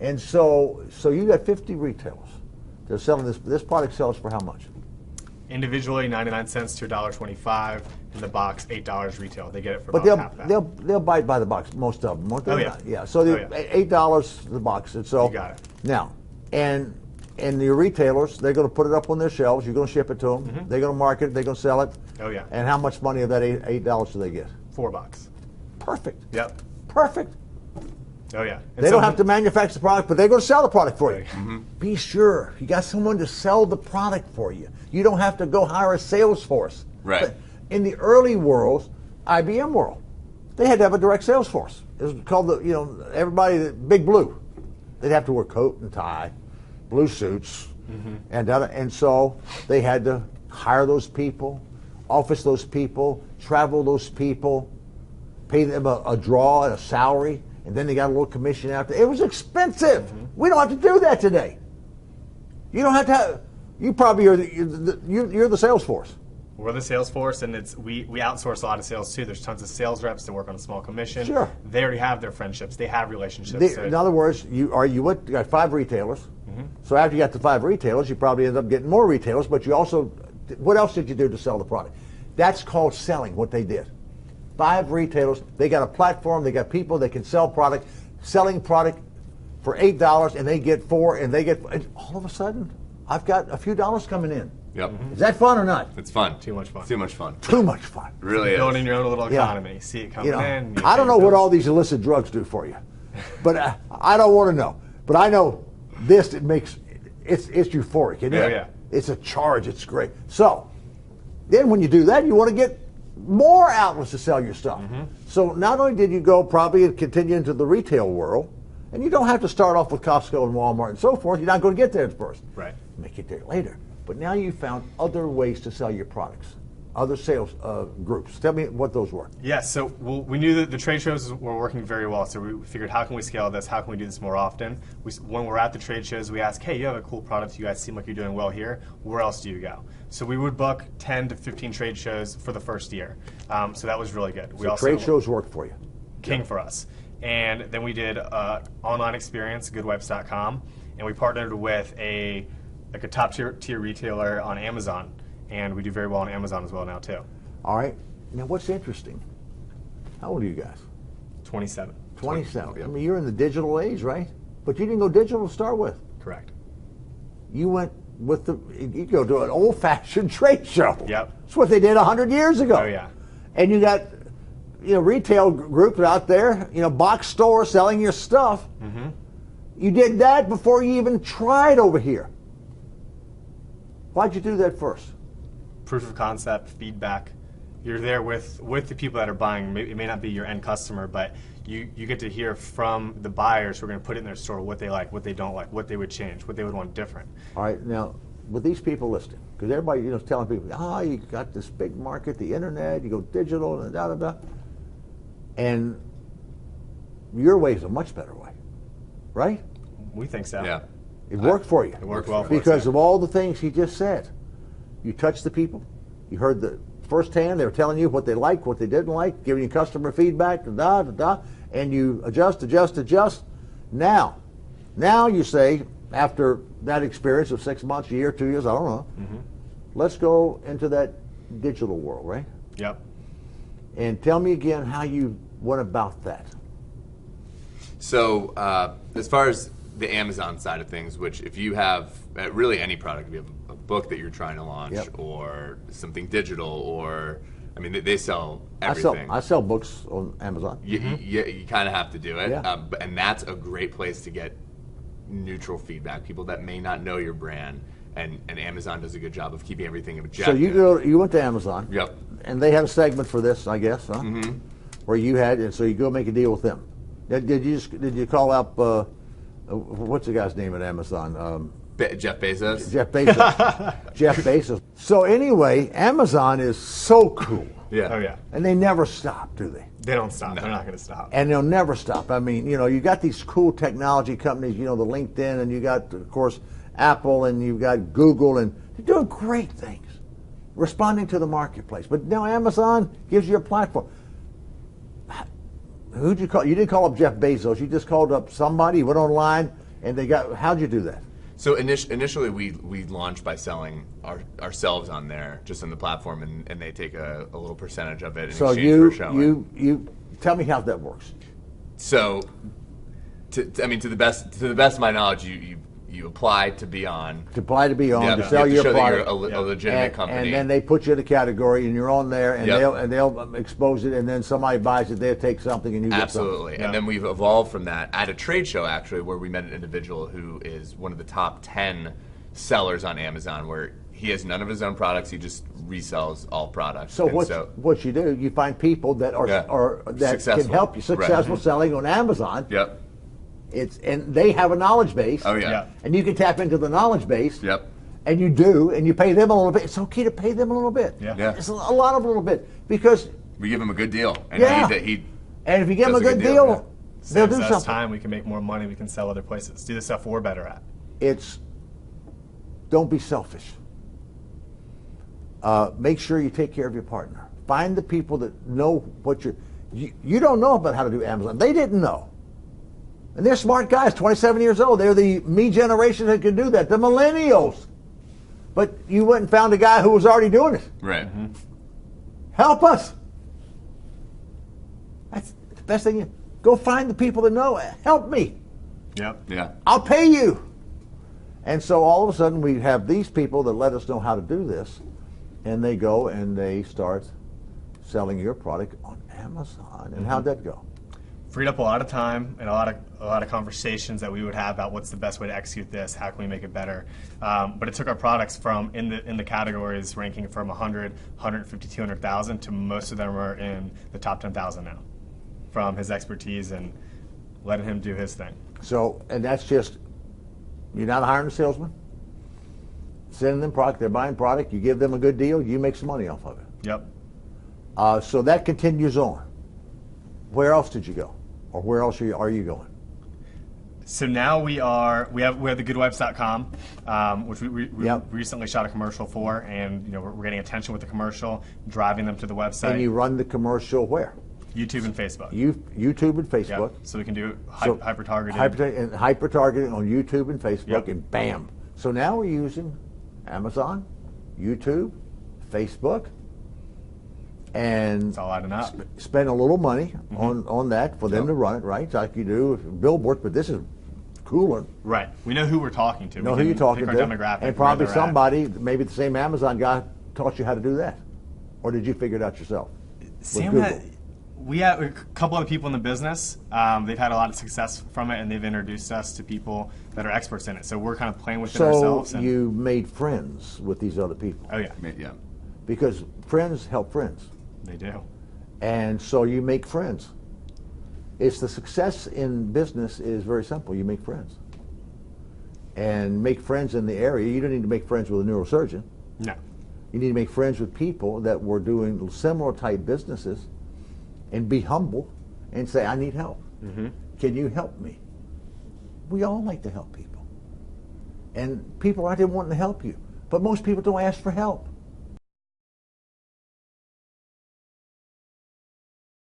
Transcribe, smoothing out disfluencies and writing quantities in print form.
And so you got 50 retailers. They're selling this. This product sells for how much? Individually, 99 cents to $1.25. In the box, $8 retail. They get it for about half that. They'll buy it by the box, most of them, won't they? Oh, yeah. Yeah. So $8 the box. And so you got it. Now, and your retailers, they're going to put it up on their shelves. You're going to ship it to them. Mm-hmm. They're going to market it. They're going to sell it. Oh yeah. And how much money of that $8 do they get? $4. Perfect. Yep. Perfect. Oh yeah. And they don't have to manufacture the product, but they're going to sell the product for you. Mm-hmm. Be sure you got someone to sell the product for you. You don't have to go hire a sales force. Right. But in the early world, IBM world, they had to have a direct sales force. It was called everybody Big Blue. They'd have to wear coat and tie, blue suits, and so they had to hire those people, office those people, travel those people, pay them a draw and a salary, and then they got a little commission after. It was expensive. We don't have to do that today. You don't have to have. You probably are you're the sales force. We're the sales force, and we outsource a lot of sales too. There's tons of sales reps that work on a small commission. Sure. They already have their friendships. They have relationships. In other words, you got 5 retailers. So after you got the 5 retailers, you probably end up getting more retailers. But you also, what else did you do to sell the product? That's called selling. What they did. 5 retailers. They got a platform. They got people. They can sell product. Selling product for $8, and they get 4, and they get. And all of a sudden, I've got a few dollars coming in. Yep. Is that fun or not? It's fun. Too much fun. Too much fun. Too much fun. Really Building is. your own little economy. See it coming in. I don't know what all these illicit drugs do for you, but I don't want to know. But I know this. It's euphoric. Isn't it? Yeah. It's a charge. It's great. So then when you do that, you want to get more outlets to sell your stuff. So not only did you go probably and continue into the retail world, and you don't have to start off with Costco and Walmart and so forth. You're not going to get there at first. Right. You may get there later. But now you found other ways to sell your products, other sales groups. Tell me what those were. Yes, so we knew that the trade shows were working very well, so we figured, how can we scale this? How can we do this more often? When we're at the trade shows, we ask, hey, you have a cool product. You guys seem like you're doing well here. Where else do you go? So we would book 10 to 15 trade shows for the first year. So that was really good. So trade shows worked for you. King for us. And then we did online experience, Goodwipes.com, and we partnered with a top tier retailer on Amazon, and we do very well on Amazon as well now too. All right. Now what's interesting? How old are you guys? 27. 27. I mean, you're in the digital age, right? But you didn't go digital to start with. Correct. You went with you go to an old-fashioned trade show. Yep. That's what they did 100 years ago. Oh yeah. And you got retail groups out there, box stores selling your stuff. You did that before you even tried over here. Why'd you do that first? Proof of concept, feedback. You're there with the people that are buying. It may not be your end customer, but you get to hear from the buyers who are going to put it in their store what they like, what they don't like, what they would change, what they would want different. All right, now, with these people listening, because everybody is telling people, you got this big market, the internet, you go digital, and da-da-da. And your way is a much better way, right? We think so. Yeah. It worked for you. It worked well for us. Because of all the things he just said. You touched the people. You heard the firsthand. They were telling you what they liked, what they didn't like, giving you customer feedback, and you adjust. Now you say, after that experience of 6 months, a year, 2 years, I don't know, let's go into that digital world, right? Yep. And tell me again how you went about that. So as far as the Amazon side of things, which if you have really any product, if you have a book that you're trying to launch or something digital, or I mean, they sell everything. I sell books on Amazon. You kind of have to do it, Yeah. And that's a great place to get neutral feedback. People that may not know your brand, and Amazon does a good job of keeping everything objective. So you went to Amazon. Yep. And they had a segment for this, I guess, huh? Where you had, and so you go make a deal with them. Did you call up? What's the guy's name at Amazon? Jeff Bezos. Jeff Bezos. Jeff Bezos. So anyway, Amazon is so cool. Yeah. Oh yeah. And they never stop, do they? They don't stop. No. They're not going to stop. And they'll never stop. I mean, you got these cool technology companies, the LinkedIn, and you got, of course, Apple, and you've got Google, and they're doing great things, responding to the marketplace. But now Amazon gives you a platform. Who'd you call? You didn't call up Jeff Bezos. You just called up somebody. You went online. And they got, how'd you do that? So initially, we launched by selling ourselves on there, just on the platform, and they take a little percentage of it in So exchange for showing. you tell me how that works. So, to the best of my knowledge, you apply to be on. To apply to be on, Yeah, to you sell have to your show product. that you're a legitimate company. And then they put you in a category, and you're on there, and they'll expose it, and then somebody buys it, they'll take something, and you get something. Absolutely. And then we've evolved from that at a trade show, actually, where we met an individual who is one of the top 10 sellers on Amazon, where he has none of his own products. He just resells all products. So what you do, you find people that that can help you successful selling on Amazon. Yep. And they have a knowledge base. Oh yeah. And you can tap into the knowledge base. Yep. And you do, and you pay them a little bit. It's okay to pay them a little bit. Yeah. It's a lot of a little bit because we give him a good deal. And and if you give them a good deal, they'll do something. Time we can make more money. We can sell other places. Do the stuff we're better at. Don't be selfish. Make sure you take care of your partner. Find the people that know what you don't know about how to do Amazon. They didn't know. And they're smart guys, 27 years old. They're the me generation that can do that, the millennials. But you went and found a guy who was already doing it. Right. Mm-hmm. Help us. That's the best thing. Go find the people that know. Help me. Yep. Yeah. I'll pay you. And so all of a sudden we have these people that let us know how to do this, and they go and they start selling your product on Amazon. And how'd that go? Freed up a lot of time and a lot of conversations that we would have about what's the best way to execute this, how can we make it better. But it took our products from in the categories ranking from 100, 150, 200,000 to most of them are in the top 10,000 now, from his expertise and letting him do his thing. So, and that's just, you're not hiring a salesman, sending them product, they're buying product, you give them a good deal, you make some money off of it. Yep. So that continues on. Where else did you go? Or where else are you going? So now we have the Goodwipes.com, which we recently shot a commercial for, and we're getting attention with the commercial, driving them to the website. And you run the commercial where? YouTube and Facebook. YouTube and Facebook. Yep. So we can do hyper targeting. Hyper targeting on YouTube and Facebook, Yep. and bam. So now we're using Amazon, YouTube, Facebook, and It's all adding up. spend a little money on that for them to run it, right? Like you do with billboards, but this is cooler. Right. We know who we're talking to. Know we who you're talking pick to. our demographic, And probably where they're at. somebody, maybe the same Amazon guy, taught you how to do that. Or did you figure it out yourself? Sam, Google? we have a couple of people in the business. They've had a lot of success from it, and they've introduced us to people that are experts in it. So we're kind of playing with it ourselves. So And you made friends with these other people. Oh, yeah. Yeah. Because friends help friends. They do. And so you make friends. It's the success in business is very simple. You make friends. And make friends in the area. You don't need to make friends with a neurosurgeon. No. You need to make friends with people that were doing similar type businesses and be humble and say, I need help. Can you help me? We all like to help people. And people out there wanting to help you. But most people don't ask for help.